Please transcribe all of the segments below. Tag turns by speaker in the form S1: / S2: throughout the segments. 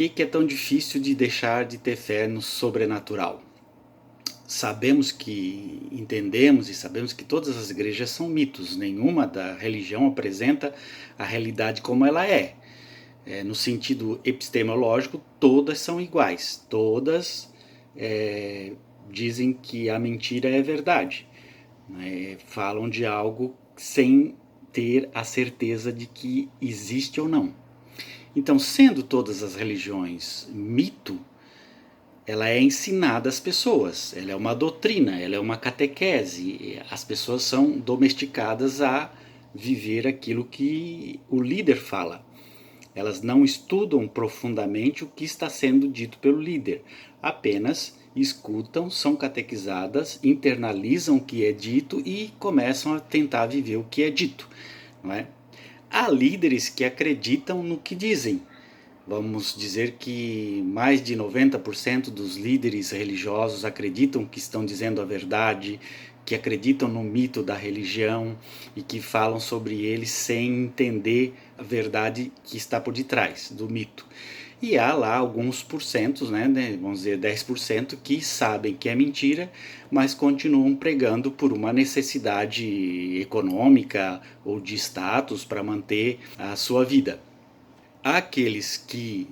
S1: que é tão difícil de deixar de ter fé no sobrenatural? Sabemos que, entendemos e sabemos que todas as igrejas são mitos, nenhuma da religião apresenta a realidade como ela é. No sentido epistemológico, todas são iguais, todas dizem que a mentira é verdade, né? Falam de algo sem ter a certeza de que existe ou não. Então, sendo todas as religiões mito, ela é ensinada às pessoas, ela é uma doutrina, ela é uma catequese, as pessoas são domesticadas a viver aquilo que o líder fala. Elas não estudam profundamente o que está sendo dito pelo líder, apenas escutam, são catequizadas, internalizam o que é dito e começam a tentar viver o que é dito, não é? Há líderes que acreditam no que dizem. Vamos dizer que mais de 90% dos líderes religiosos acreditam que estão dizendo a verdade, que acreditam no mito da religião e que falam sobre ele sem entender a verdade que está por detrás do mito. E há lá alguns porcentos, né, vamos dizer 10%, que sabem que é mentira, mas continuam pregando por uma necessidade econômica ou de status para manter a sua vida. Há aqueles que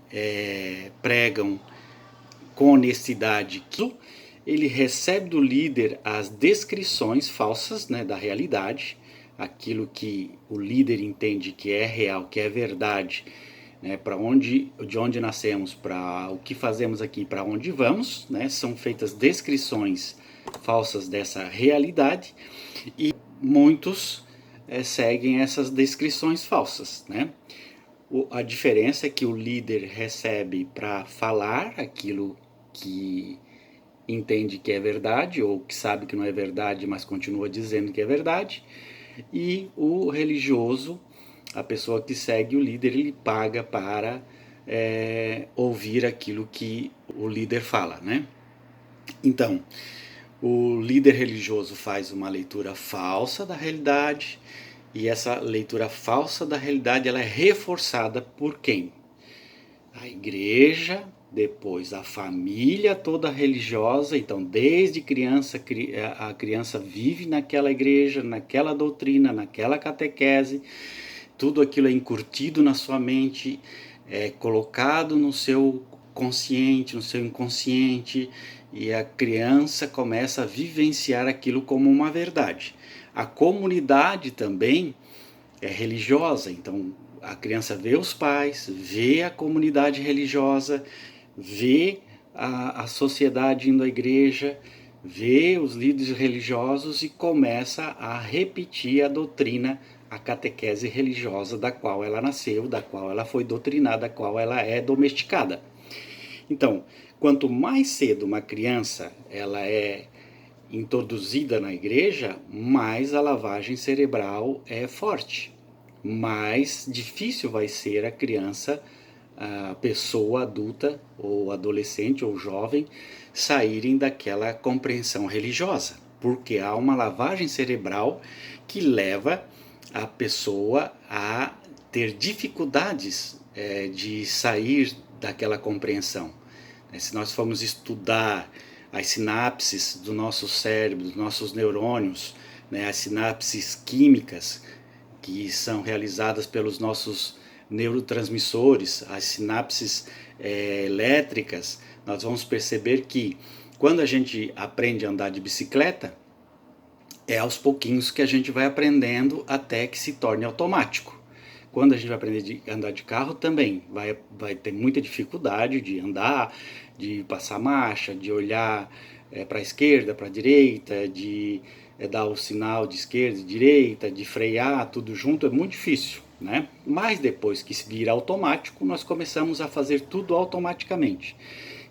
S1: pregam com honestidade que ele recebe do líder as descrições falsas, né, da realidade, aquilo que o líder entende que é real, que é verdade, né, de onde nascemos, para o que fazemos aqui, para onde vamos, né, são feitas descrições falsas dessa realidade e muitos seguem essas descrições falsas, né? A diferença é que o líder recebe para falar aquilo que entende que é verdade ou que sabe que não é verdade, mas continua dizendo que é verdade, e o religioso, a pessoa que segue o líder, ele paga para ouvir aquilo que o líder fala, né? Então, o líder religioso faz uma leitura falsa da realidade, e essa leitura falsa da realidade ela é reforçada por quem? A igreja, depois a família toda religiosa. Então, desde criança, a criança vive naquela igreja, naquela doutrina, naquela catequese, tudo aquilo é incutido na sua mente, é colocado no seu consciente, no seu inconsciente, e a criança começa a vivenciar aquilo como uma verdade. A comunidade também é religiosa, então a criança vê os pais, vê a comunidade religiosa, vê a sociedade indo à igreja, vê os líderes religiosos e começa a repetir a doutrina, a catequese religiosa da qual ela nasceu, da qual ela foi doutrinada, da qual ela é domesticada. Então, quanto mais cedo uma criança ela é introduzida na igreja, mais a lavagem cerebral é forte, mais difícil vai ser a criança, a pessoa adulta ou adolescente ou jovem saírem daquela compreensão religiosa, porque há uma lavagem cerebral que leva a pessoa a ter dificuldades de sair daquela compreensão. Se nós formos estudar as sinapses do nosso cérebro, dos nossos neurônios, né, as sinapses químicas que são realizadas pelos nossos neurotransmissores, as sinapses elétricas, nós vamos perceber que quando a gente aprende a andar de bicicleta, é aos pouquinhos que a gente vai aprendendo até que se torne automático. Quando a gente vai aprender a andar de carro também, vai ter muita dificuldade de andar, de passar marcha, de olhar para a esquerda, para a direita, de dar o sinal de esquerda e direita, de frear, tudo junto, é muito difícil, né? Mas depois que se vira automático, nós começamos a fazer tudo automaticamente.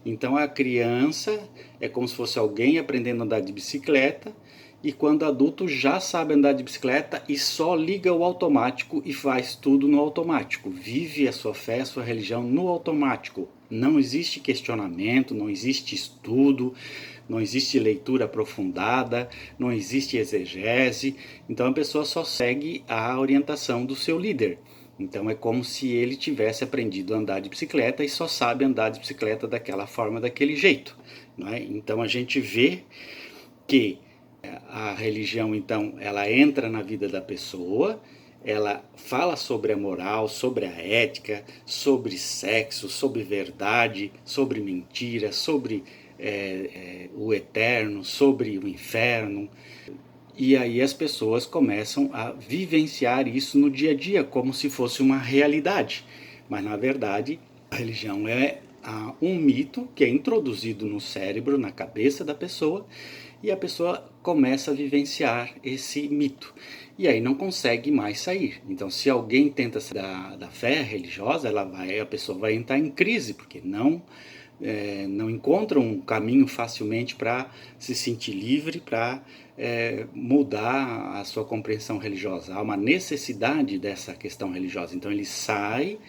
S1: Então a criança é como se fosse alguém aprendendo a andar de bicicleta, e quando adulto já sabe andar de bicicleta e só liga o automático e faz tudo no automático. Vive a sua fé, a sua religião no automático. Não existe questionamento, não existe estudo, não existe leitura aprofundada, não existe exegese. Então a pessoa só segue a orientação do seu líder. Então é como se ele tivesse aprendido a andar de bicicleta e só sabe andar de bicicleta daquela forma, daquele jeito, não é? Então a gente vê que a religião, então, ela entra na vida da pessoa, ela fala sobre a moral, sobre a ética, sobre sexo, sobre verdade, sobre mentira, sobre o eterno, sobre o inferno. E aí as pessoas começam a vivenciar isso no dia a dia, como se fosse uma realidade. Mas na verdade, a religião é um mito que é introduzido no cérebro, na cabeça da pessoa, e a pessoa começa a vivenciar esse mito. E aí não consegue mais sair. Então, se alguém tenta sair da fé religiosa, a pessoa vai entrar em crise, porque não encontra um caminho facilmente para se sentir livre, para mudar a sua compreensão religiosa. Há uma necessidade dessa questão religiosa. Então ele sai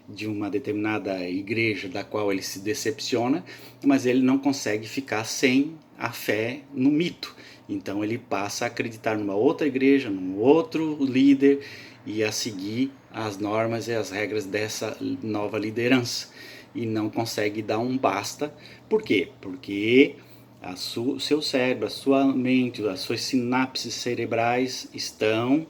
S1: de uma determinada igreja da qual ele se decepciona, mas ele não consegue ficar sem a fé no mito. Então ele passa a acreditar numa outra igreja, num outro líder e a seguir as normas e as regras dessa nova liderança. E não consegue dar um basta. Por quê? Porque seu cérebro, a sua mente, as suas sinapses cerebrais estão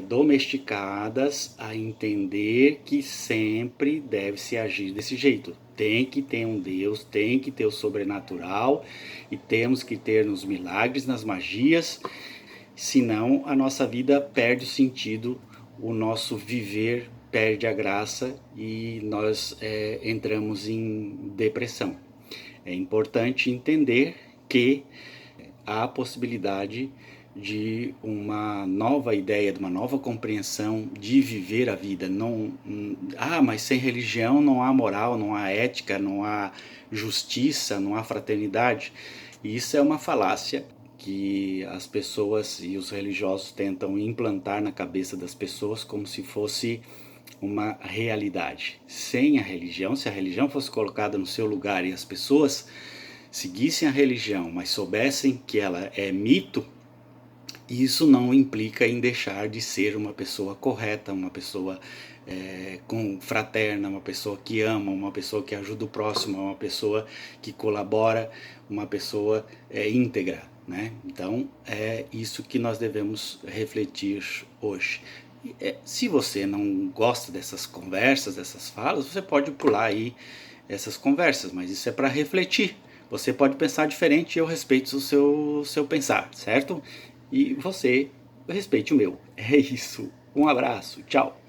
S1: domesticadas a entender que sempre deve se agir desse jeito. Tem que ter um Deus, tem que ter o sobrenatural e temos que ter nos milagres, nas magias, senão a nossa vida perde o sentido, o nosso viver perde a graça e nós entramos em depressão. É importante entender que há a possibilidade de uma nova ideia, de uma nova compreensão de viver a vida. Mas sem religião não há moral, não há ética, não há justiça, não há fraternidade. E isso é uma falácia que as pessoas e os religiosos tentam implantar na cabeça das pessoas como se fosse uma realidade. Sem a religião, se a religião fosse colocada no seu lugar e as pessoas seguissem a religião, mas soubessem que ela é mito, isso não implica em deixar de ser uma pessoa correta, uma pessoa fraterna, uma pessoa que ama, uma pessoa que ajuda o próximo, uma pessoa que colabora, uma pessoa íntegra, né? Então é isso que nós devemos refletir hoje. Se você não gosta dessas conversas, dessas falas, você pode pular aí essas conversas, mas isso é para refletir. Você pode pensar diferente e eu respeito o seu pensar, certo? E você respeite o meu. É isso. Um abraço. Tchau.